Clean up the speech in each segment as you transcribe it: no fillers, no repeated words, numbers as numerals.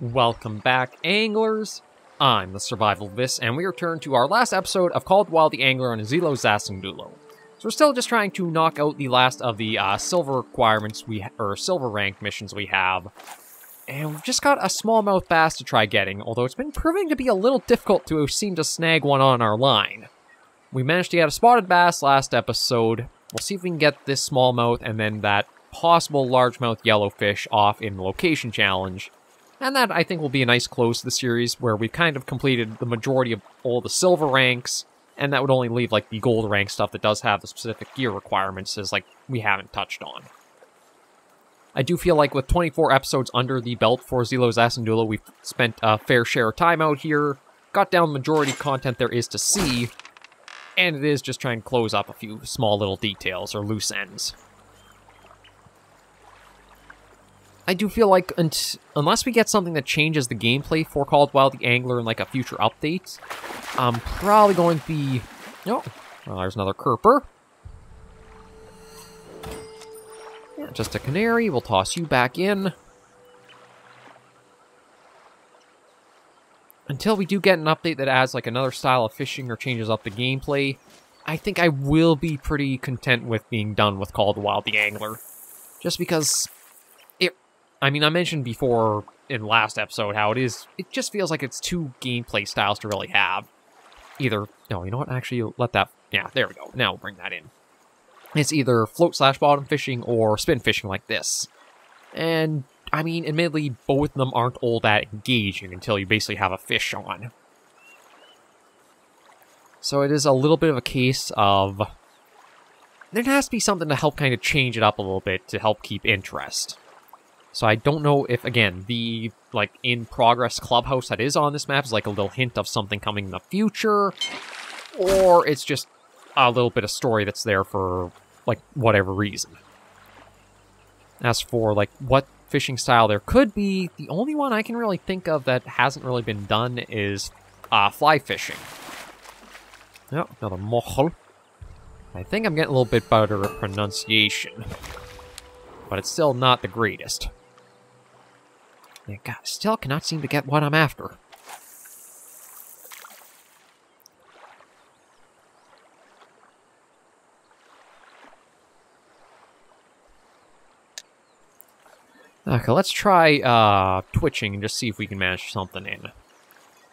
Welcome back, anglers. I'm the Survivalist, and we return to our last episode of Call of the Wild the Angler on Izilo, Zasendulo. So we're still just trying to knock out the last of the silver requirements or silver rank missions we have. And we've just got a smallmouth bass to try getting, although it's been proving to be a little difficult to seem to snag one on our line. We managed to get a spotted bass last episode. We'll see if we can get this smallmouth and then that possible largemouth yellowfish off in the location challenge. And that, I think, will be a nice close to the series, where we've kind of completed the majority of all the silver ranks, and that would only leave, like, the gold rank stuff that does have the specific gear requirements as, like, we haven't touched on. I do feel like with 24 episodes under the belt for Izilo Zasendulo, we've spent a fair share of time out here, got down the majority of content there is to see, and it is just trying to close up a few small little details or loose ends. I do feel like, unless we get something that changes the gameplay for Call of the Wild the Angler in, like, a future update, I'm probably going to be... Oh, well, there's another Kerper. Yeah, just a canary. We'll toss you back in. Until we do get an update that adds, like, another style of fishing or changes up the gameplay, I think I will be pretty content with being done with Call of the Wild the Angler. Just because... I mean, I mentioned before in last episode how it just feels like it's two gameplay styles to really have. Either, no, you know what, actually, let that, yeah, there we go, now we'll bring that in. It's either float/bottom fishing or spin fishing like this. And, I mean, admittedly, both of them aren't all that engaging until you basically have a fish on. So it is a little bit of a case of... there has to be something to help kind of change it up a little bit to help keep interest. So I don't know if, again, the, like, in-progress clubhouse that is on this map is, like, a little hint of something coming in the future, or it's just a little bit of story that's there for, like, whatever reason. As for, like, what fishing style there could be, the only one I can really think of that hasn't really been done is fly fishing. Oh, another mochel. I think I'm getting a little bit better at pronunciation, but it's still not the greatest. Yeah, God, still cannot seem to get what I'm after. Okay, let's try twitching and just see if we can manage something in. I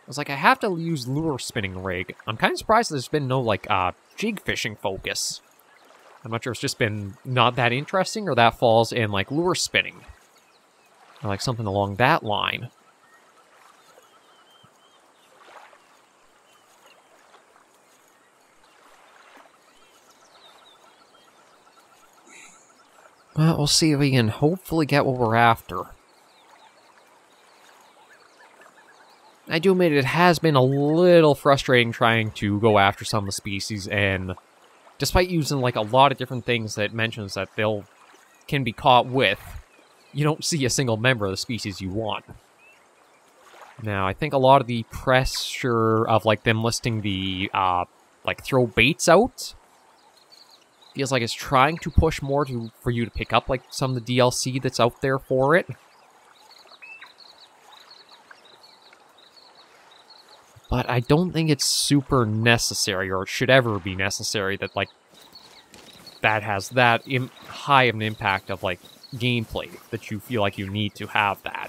was like, I have to use lure spinning rig. I'm kind of surprised there's been no, like, jig fishing focus. I'm not sure if it's just been not that interesting or that falls in, like, lure spinning. Or, like, something along that line. Well, we'll see if we can hopefully get what we're after. I do admit it has been a little frustrating trying to go after some of the species, and despite using, like, a lot of different things that mentions that can be caught with, you don't see a single member of the species you want. Now, I think a lot of the pressure of, like, them listing the, like, throw baits out feels like it's trying to push more for you to pick up, like, some of the DLC that's out there for it. But I don't think it's super necessary, or it should ever be necessary, that, like, that has that high of an impact of, like, gameplay, that you feel like you need to have that.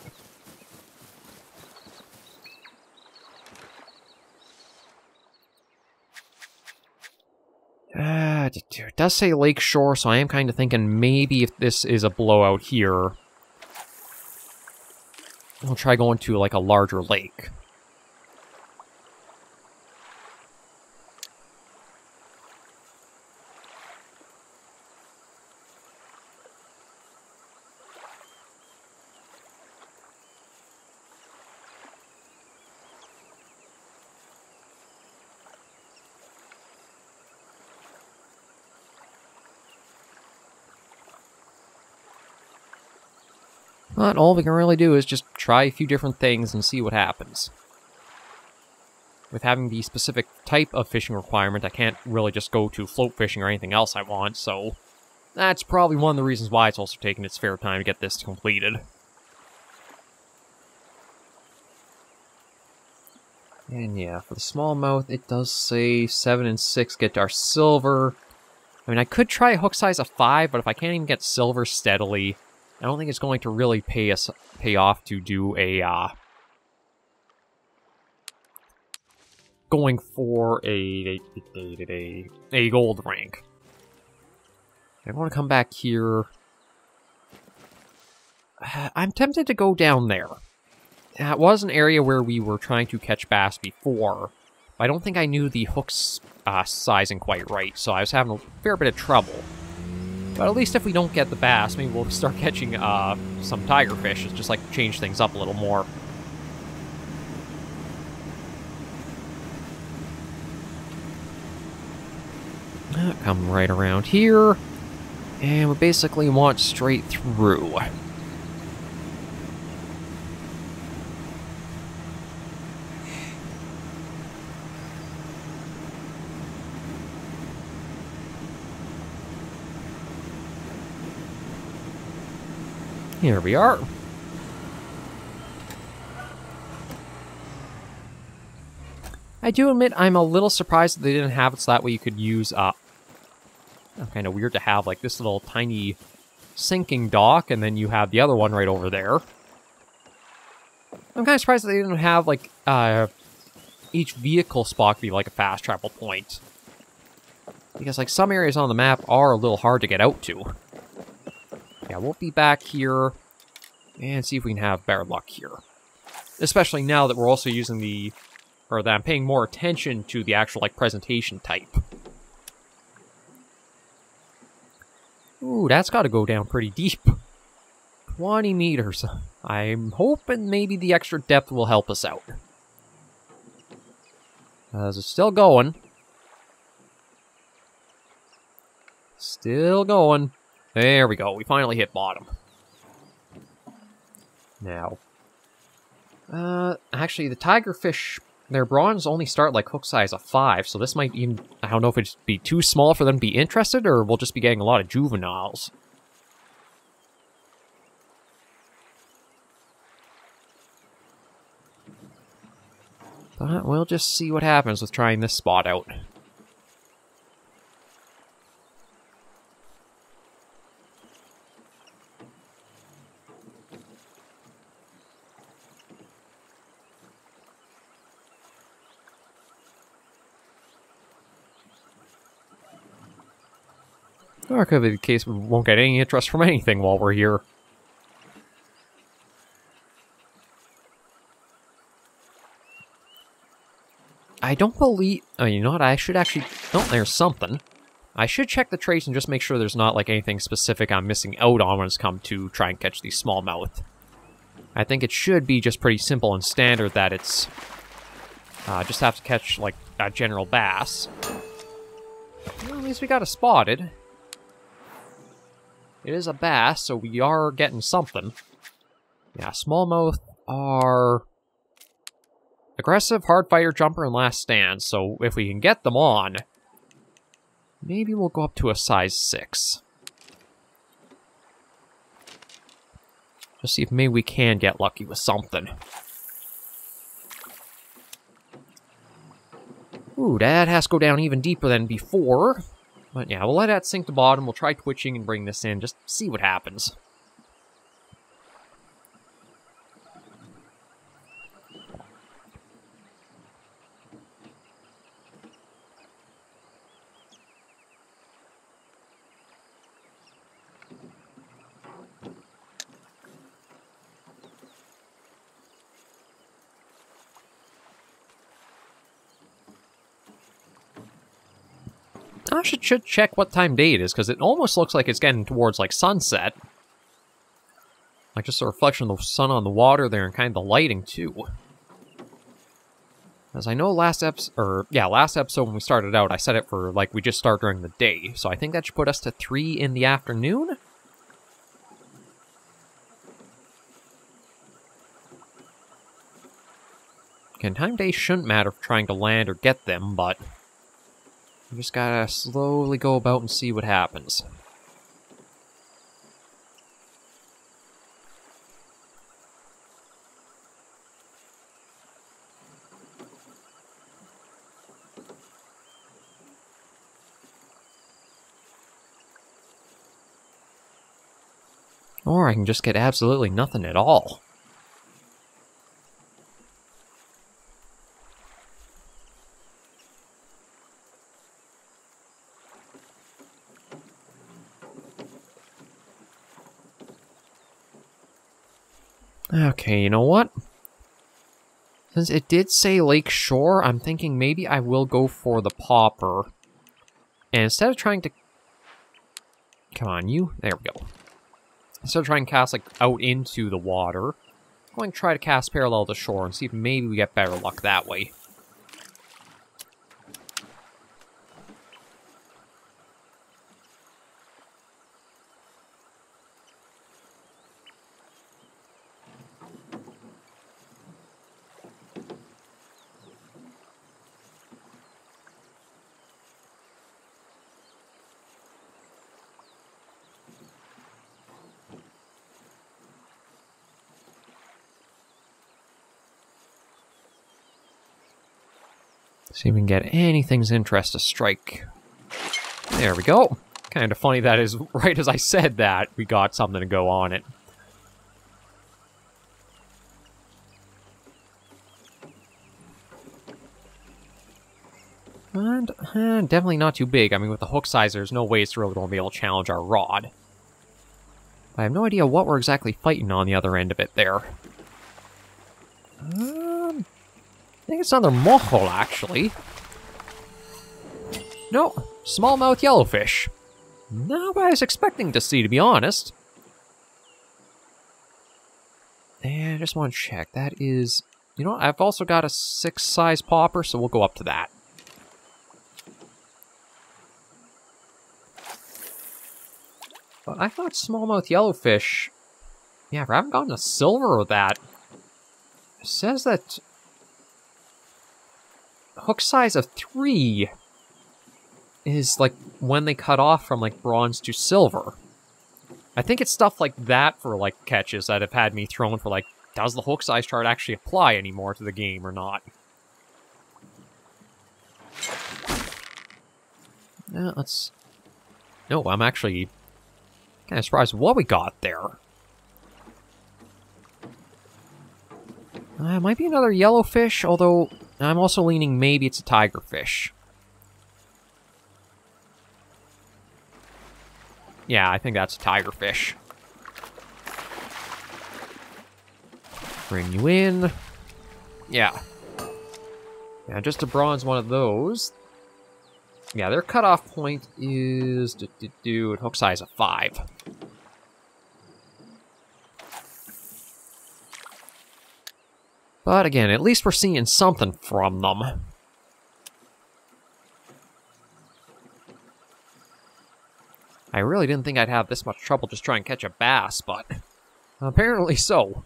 It does say lakeshore, so I am kind of thinking maybe if this is a blowout here, we'll try going to, like, a larger lake. But all we can really do is just try a few different things and see what happens. With having the specific type of fishing requirement, I can't really just go to float fishing or anything else I want, so that's probably one of the reasons why it's also taken its fair time to get this completed. And yeah, for the smallmouth, it does say 7 and 6 get our silver. I mean, I could try a hook size of 5, but if I can't even get silver steadily, I don't think it's going to really pay off to do a, going for a gold rank. I want to come back here. I'm tempted to go down there. That was an area where we were trying to catch bass before, but I don't think I knew the hook's sizing quite right, so I was having a fair bit of trouble. But at least if we don't get the bass, maybe we'll start catching some tigerfish. It's just like change things up a little more. Come right around here, and we basically want straight through. Here we are. I do admit I'm a little surprised that they didn't have it so that way you could use, kind of weird to have like this little tiny sinking dock and then you have the other one right over there. I'm kind of surprised that they didn't have like, each vehicle spot be like a fast travel point. Because like some areas on the map are a little hard to get out to. Yeah, we'll be back here and see if we can have better luck here. Especially now that we're also using the, or that I'm paying more attention to the actual, like, presentation type. Ooh, that's got to go down pretty deep. 20 meters. I'm hoping maybe the extra depth will help us out. It's still going. Still going. There we go. We finally hit bottom. Now, actually, the tigerfish, their bronze only start like hook size of 5, so this might even, I don't know if it'd be too small for them to be interested, or we'll just be getting a lot of juveniles. But we'll just see what happens with trying this spot out. Or it could be the case we won't get any interest from anything while we're here. I don't believe... Oh, you know what? I should actually... Oh, there's something. I should check the trace and just make sure there's not, like, anything specific I'm missing out on when it's come to try and catch these smallmouth. I think it should be just pretty simple and standard that it's... just have to catch, like, a general bass. Well, at least we got it spotted. It is a bass, so we are getting something. Yeah, smallmouth are... aggressive, hard fighter, jumper, and last stand, so if we can get them on, maybe we'll go up to a size 6. Just see if maybe we can get lucky with something. Ooh, that has to go down even deeper than before. But yeah, we'll let that sink to bottom, we'll try twitching and bring this in, just see what happens. I should check what time day it is, because it almost looks like it's getting towards, like, sunset. Like, just a reflection of the sun on the water there, and kind of the lighting, too. As I know last episode when we started out, I set it for, like, we just start during the day. So I think that should put us to 3 in the afternoon? Again, time day shouldn't matter for trying to land or get them, but... we just gotta slowly go about and see what happens. Or I can just get absolutely nothing at all. Okay, you know what? Since it did say Lake Shore, I'm thinking maybe I will go for the popper. And instead of trying to... Come on, you. There we go. Instead of trying to cast, like, out into the water, I'm going to try to cast parallel to shore and see if maybe we get better luck that way. See if we can get anything's interest to strike. There we go. Kind of funny that is right as I said that, we got something to go on it. And definitely not too big. I mean, with the hook size, there's no way it's really going to be able to challenge our rod. I have no idea what we're exactly fighting on the other end of it there. I think it's another mohole, actually. No, smallmouth yellowfish. Not what I was expecting to see, to be honest. And I just want to check. That is... You know what? I've also got a 6-size popper, so we'll go up to that. But I thought smallmouth yellowfish... Yeah, I haven't gotten a silver with that. It says that... Hook size of 3 is like when they cut off from like bronze to silver. I think it's stuff like that for like catches that have had me thrown for like, does the hook size chart actually apply anymore to the game or not? Let's... No, I'm actually kind of surprised what we got there. It might be another yellowfish, although I'm also leaning maybe it's a tigerfish. Yeah, I think that's a tigerfish. Bring you in. Yeah. Yeah, just a bronze one of those. Yeah, their cutoff point is... hook size of 5. But again, at least we're seeing something from them. I really didn't think I'd have this much trouble just trying to catch a bass, but apparently so.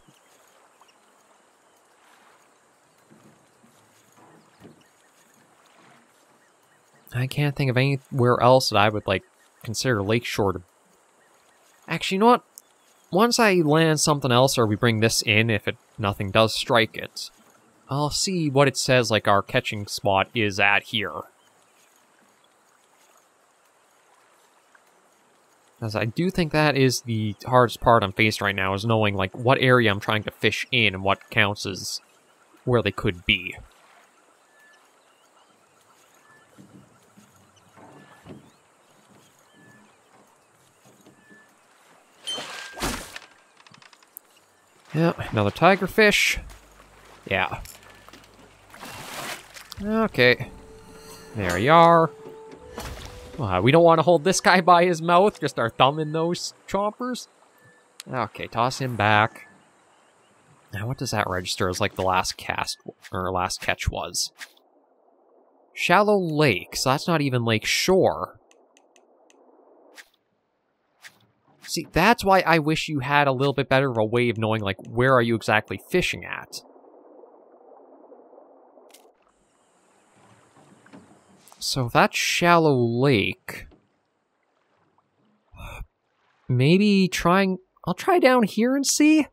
I can't think of anywhere else that I would, like, consider lakeshore to... Actually, you know what? Once I land something else or we bring this in, if nothing does strike it, I'll see what it says, like, our catching spot is at here. As I do think that is the hardest part I'm faced right now, is knowing, like, what area I'm trying to fish in and what counts as where they could be. Yeah, another tigerfish. Yeah. Okay. There you are. We don't want to hold this guy by his mouth, just our thumb in those chompers. Okay, toss him back. Now, what does that register as, like, the last cast, or last catch was? Shallow lake, so that's not even lake shore. See, that's why I wish you had a little bit better of a way of knowing, like, where are you exactly fishing at. So that's shallow lake. Maybe trying... I'll try down here and see.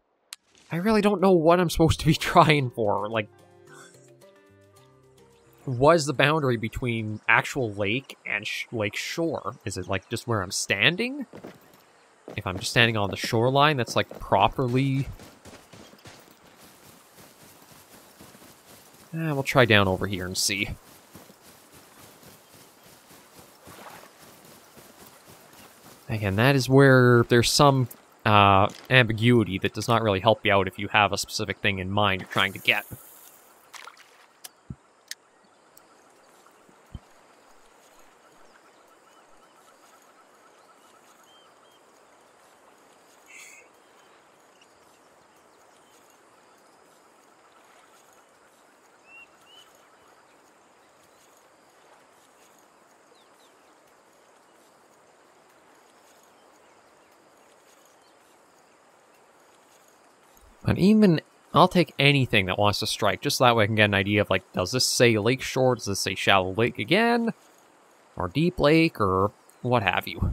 I really don't know what I'm supposed to be trying for. Like, what is the boundary between actual lake and lake shore? Is it, like, just where I'm standing? if I'm just standing on the shoreline, that's like properly... we'll try down over here and see. Again, that is where there's some ambiguity that does not really help you out if you have a specific thing in mind you're trying to get. But even, I'll take anything that wants to strike, just so that way I can get an idea of, like, does this say lakeshore, does this say shallow lake again? Or deep lake, or what have you.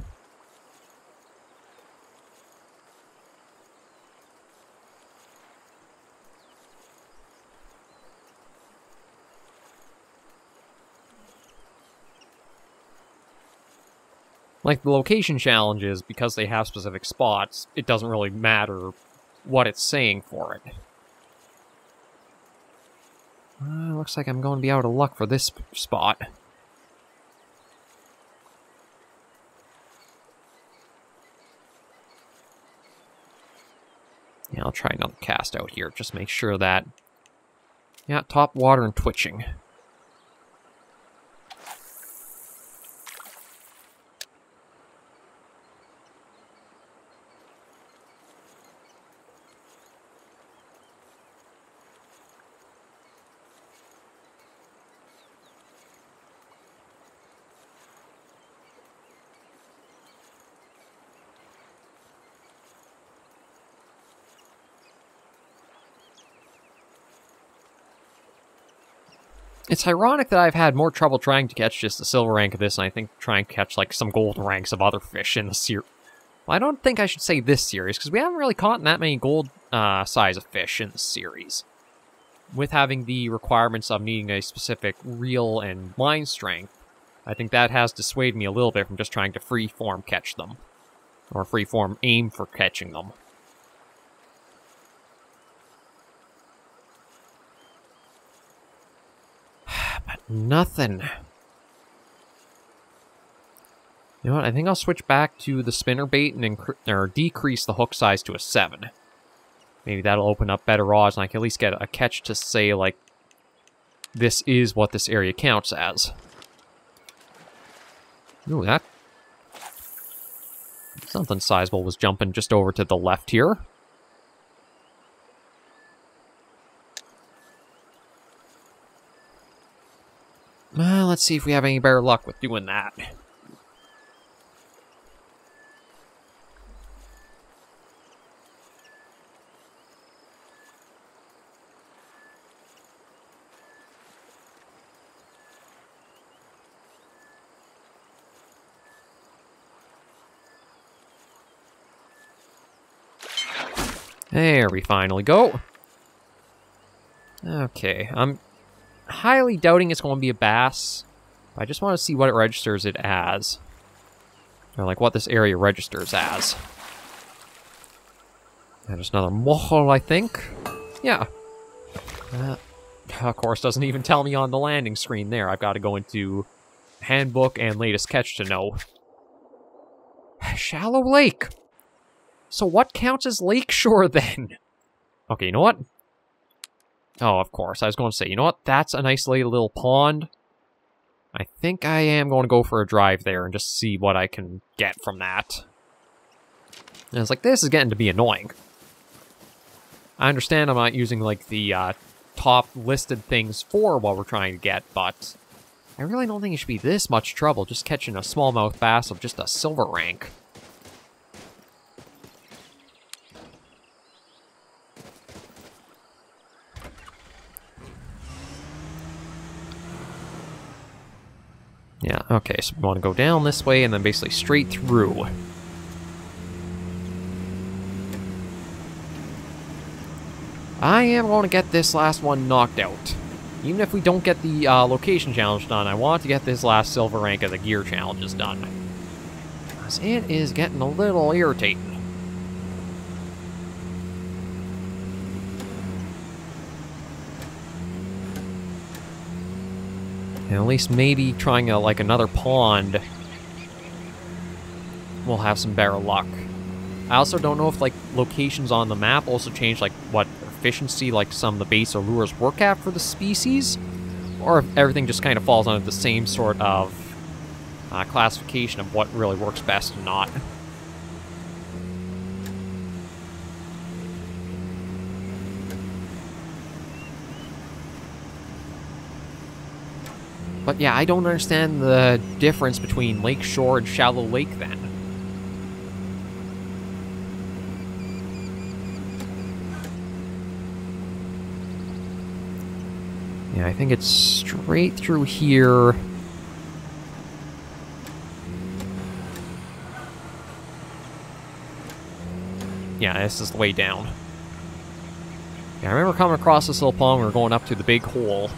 Like, the location challenges, because they have specific spots, it doesn't really matter what it's saying for it. Looks like I'm going to be out of luck for this spot. Yeah, I'll try another cast out here. Just make sure that... Yeah, top water and twitching. It's ironic that I've had more trouble trying to catch just the silver rank of this than I think trying to catch, like, some gold ranks of other fish in the series. Well, I don't think I should say this series, because we haven't really caught that many gold size of fish in the series. With having the requirements of needing a specific reel and line strength, I think that has dissuaded me a little bit from just trying to free-form catch them. Or free-form aim for catching them. But nothing. You know what? I think I'll switch back to the spinnerbait and decrease the hook size to a 7. Maybe that'll open up better odds, and I can at least get a catch to say, like, this is what this area counts as. Ooh, that... something sizable was jumping just over to the left here. Well, let's see if we have any better luck with doing that. There we finally go. Okay, I'm highly doubting it's going to be a bass. I just want to see what it registers it as. Or like what this area registers as. There's another mohole, I think. Yeah. Of course, doesn't even tell me on the landing screen there. I've got to go into handbook and latest catch to know. Shallow lake. So what counts as lakeshore then? Okay, you know what? Oh, of course. I was going to say, you know what? That's a nice little pond. I think I am going to go for a drive there and just see what I can get from that. And it's like, this is getting to be annoying. I understand I'm not using, like, the top listed things for what we're trying to get, but I really don't think it should be this much trouble just catching a smallmouth bass of just a silver rank. Yeah, okay, so we want to go down this way and then basically straight through. I am going to get this last one knocked out. Even if we don't get the location challenge done, I want to get this last silver rank of the gear challenges done. Because it is getting a little irritating. And at least maybe trying like another pond will have some better luck. I also don't know if like locations on the map also change like what efficiency like some of the base or lures work at for the species, or if everything just kind of falls under the same sort of classification of what really works best and not. But yeah, I don't understand the difference between lakeshore and shallow lake then. Yeah, I think it's straight through here. Yeah, this is the way down. Yeah, I remember coming across this little pond when we were going up to the big hole.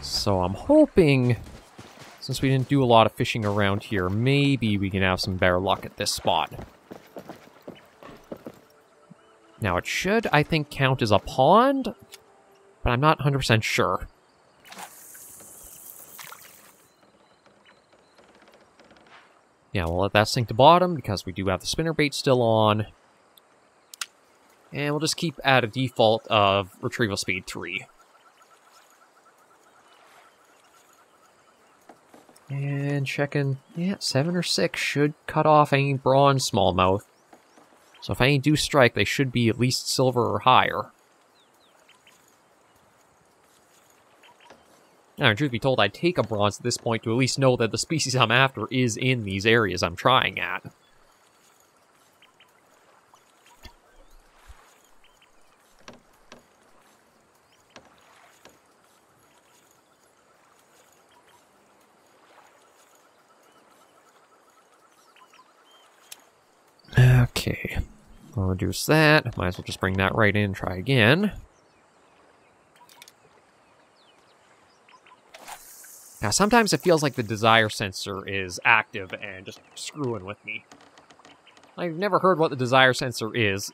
So I'm hoping, since we didn't do a lot of fishing around here, maybe we can have some better luck at this spot. Now it should, I think, count as a pond, but I'm not 100% sure. Yeah, we'll let that sink to bottom because we do have the spinnerbait still on. And we'll just keep at a default of retrieval speed 3. And checking, yeah, 7 or 6 should cut off any bronze smallmouth. So if any do strike, they should be at least silver or higher. Now, truth be told, I'd take a bronze at this point to at least know that the species I'm after is in these areas I'm trying at. Okay, we'll reduce that. Might as well just bring that right in and try again. Now, sometimes it feels like the desire sensor is active and just screwing with me. I've never heard what the desire sensor is.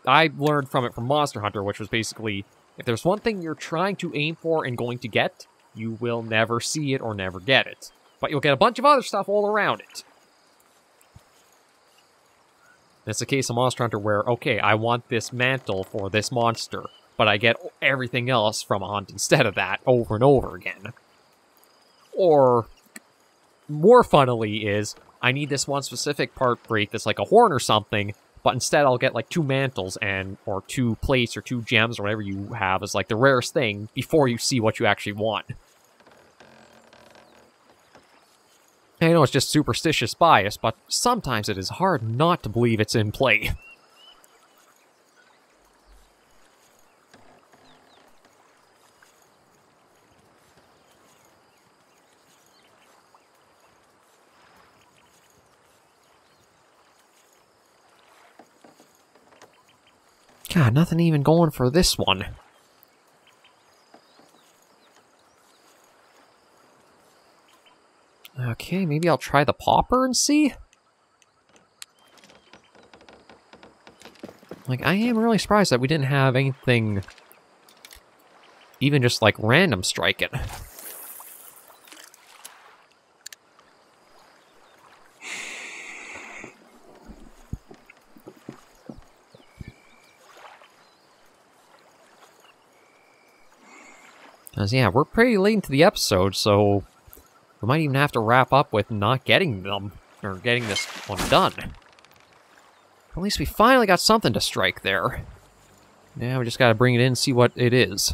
I learned from it from Monster Hunter, which was basically, if there's one thing you're trying to aim for and going to get, you will never see it or never get it. But you'll get a bunch of other stuff all around it. It's a case of Monster Hunter where, okay, I want this mantle for this monster, but I get everything else from a hunt instead of that over and over again. Or, more funnily is, I need this one specific part break that's like a horn or something, but instead I'll get like 2 mantles and or 2 plates or 2 gems or whatever you have as like the rarest thing before you see what you actually want. I know it's just superstitious bias, but sometimes it is hard not to believe it's in play. God, nothing even going for this one. Okay, maybe I'll try the popper and see? Like, I am really surprised that we didn't have anything even just, like, random strike it. Because, yeah, we're pretty late into the episode, so we might even have to wrap up with not getting them, or getting this one done. At least we finally got something to strike there. Now we just gotta bring it in and see what it is.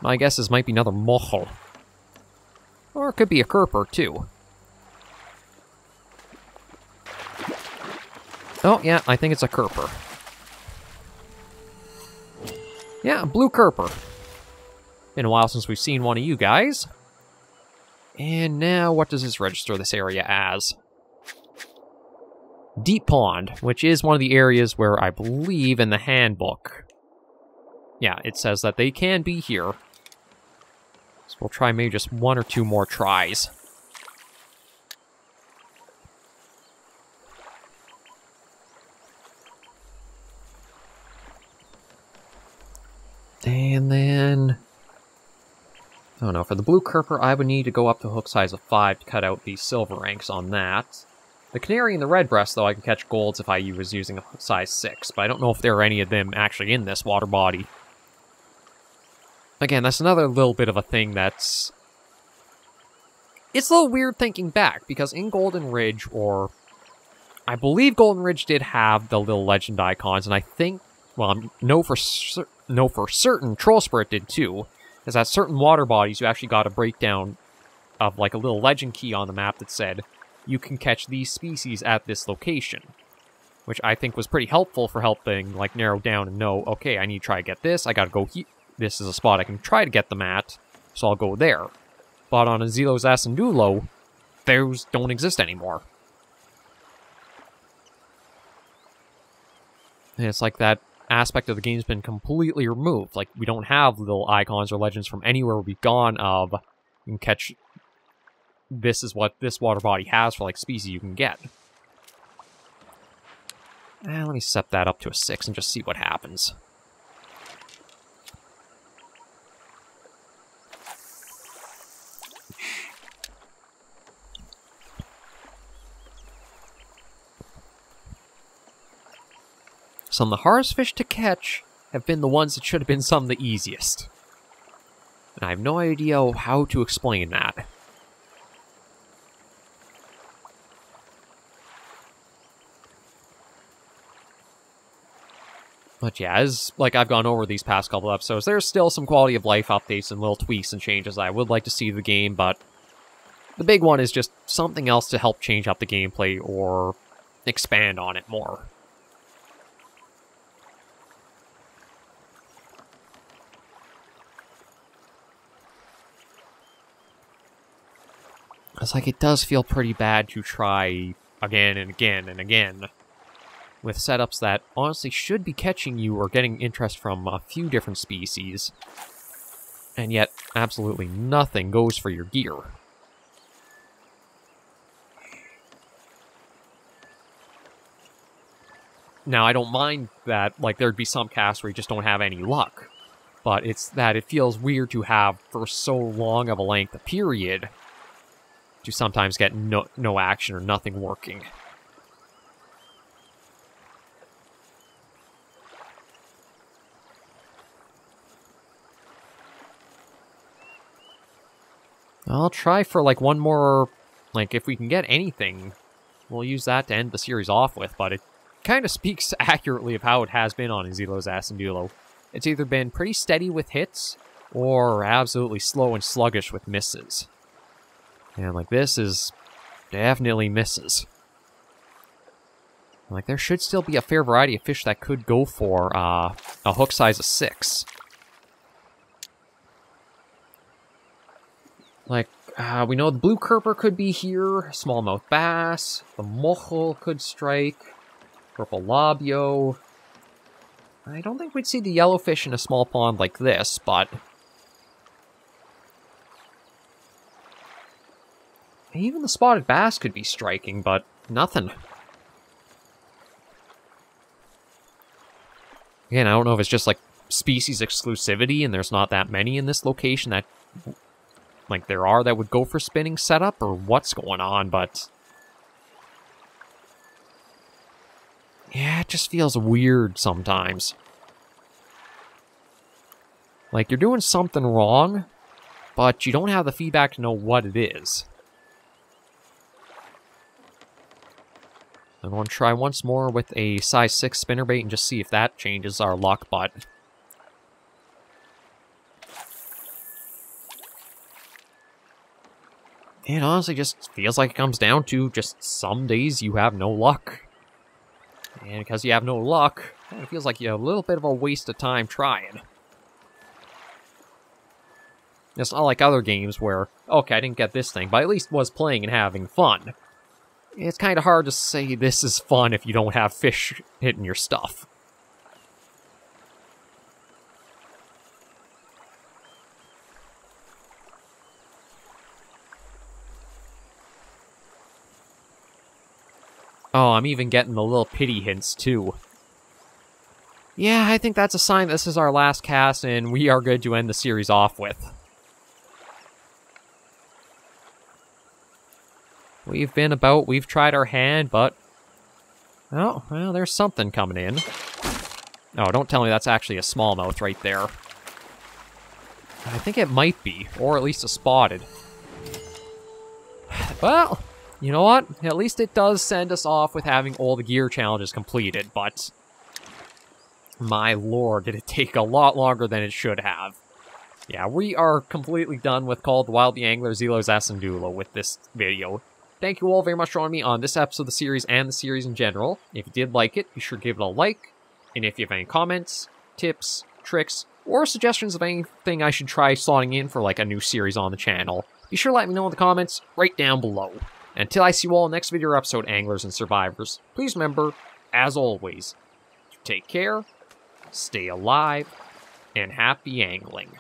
My guess is might be another mojo. Or it could be a kerper, too. Oh, yeah, I think it's a kerper. Yeah, a blue kerper. Been a while since we've seen one of you guys. And now, what does this register this area as? Deep Pond, which is one of the areas where I believe in the handbook. Yeah, it says that they can be here. So we'll try maybe just 1 or 2 more tries. And then I don't know, for the blue Kerper, I would need to go up to hook size of 5 to cut out the silver ranks on that. The canary and the red breast, though, I can catch golds if I was using a hook size 6, but I don't know if there are any of them actually in this water body. Again, that's another little bit of a thing that's... It's a little weird thinking back, because in Golden Ridge, or... I believe Golden Ridge did have the little legend icons, and I think... Well, I know for certain Troll Spirit did too. Is that certain water bodies, you actually got a breakdown of like a little legend key on the map that said, you can catch these species at this location. Which I think was pretty helpful for helping like narrow down and know, okay, I need to try to get this, I gotta go here. This is a spot I can try to get them at, so I'll go there. But on Izilo Zasendulo, those don't exist anymore. And it's like that aspect of the game's been completely removed. Like, we don't have little icons or legends from anywhere we've gone of, you can catch, this is what this water body has for, like, species you can get. Let me set that up to a 6 and just see what happens. Some of the hardest fish to catch have been the ones that should have been some of the easiest. And I have no idea how to explain that. But yeah, as like I've gone over these past couple episodes, there's still some quality of life updates and little tweaks and changes I would like to see the game, but the big one is just something else to help change up the gameplay or expand on it more. It's like it does feel pretty bad to try again and again and again with setups that honestly should be catching you or getting interest from a few different species, and yet absolutely nothing goes for your gear. Now, I don't mind that, like, there'd be some casts where you just don't have any luck, but it's that it feels weird to have, for so long of a length of period, to sometimes get no action or nothing working. I'll try for, like, one more, like, if we can get anything, we'll use that to end the series off with, but it kind of speaks accurately of how it has been on Izilo Zasendulo. It's either been pretty steady with hits, or absolutely slow and sluggish with misses. And, like, this is definitely misses. Like, there should still be a fair variety of fish that could go for a hook size of 6. Like, we know the blue Kerper could be here, smallmouth bass, the mochel could strike, purple labio. I don't think we'd see the yellowfish in a small pond like this, but... even the spotted bass could be striking, but nothing. Again, I don't know if it's just, like, species exclusivity and there's not that many in this location that, like, there are that would go for spinning setup, or what's going on, but... yeah, it just feels weird sometimes. Like, you're doing something wrong, but you don't have the feedback to know what it is. I'm going to try once more with a size 6 spinnerbait and just see if that changes our luck, but... it honestly just feels like it comes down to just some days you have no luck. And because you have no luck, it kind of feels like you have a little bit of a waste of time trying. It's not like other games where, okay, I didn't get this thing, but I at least was playing and having fun. It's kind of hard to say this is fun if you don't have fish hitting your stuff. Oh, I'm even getting the little pity hints, too. Yeah, I think that's a sign this is our last cast, and we are good to end the series off with. we've been about, we've tried our hand, but... Oh, well, there's something coming in. Oh, don't tell me that's actually a smallmouth right there. I think it might be, or at least a spotted. Well, you know what? At least it does send us off with having all the gear challenges completed, but... My lord, did it take a lot longer than it should have. Yeah, we are completely done with Call of the Wild, the Angler, Izilo, Zasendulo with this video. Thank you all very much for joining me on this episode of the series and the series in general. If you did like it, be sure to give it a like. And if you have any comments, tips, tricks, or suggestions of anything I should try slotting in for like a new series on the channel, be sure to let me know in the comments right down below. And until I see you all in the next video or episode, Anglers and Survivors, please remember, as always, take care, stay alive, and happy angling.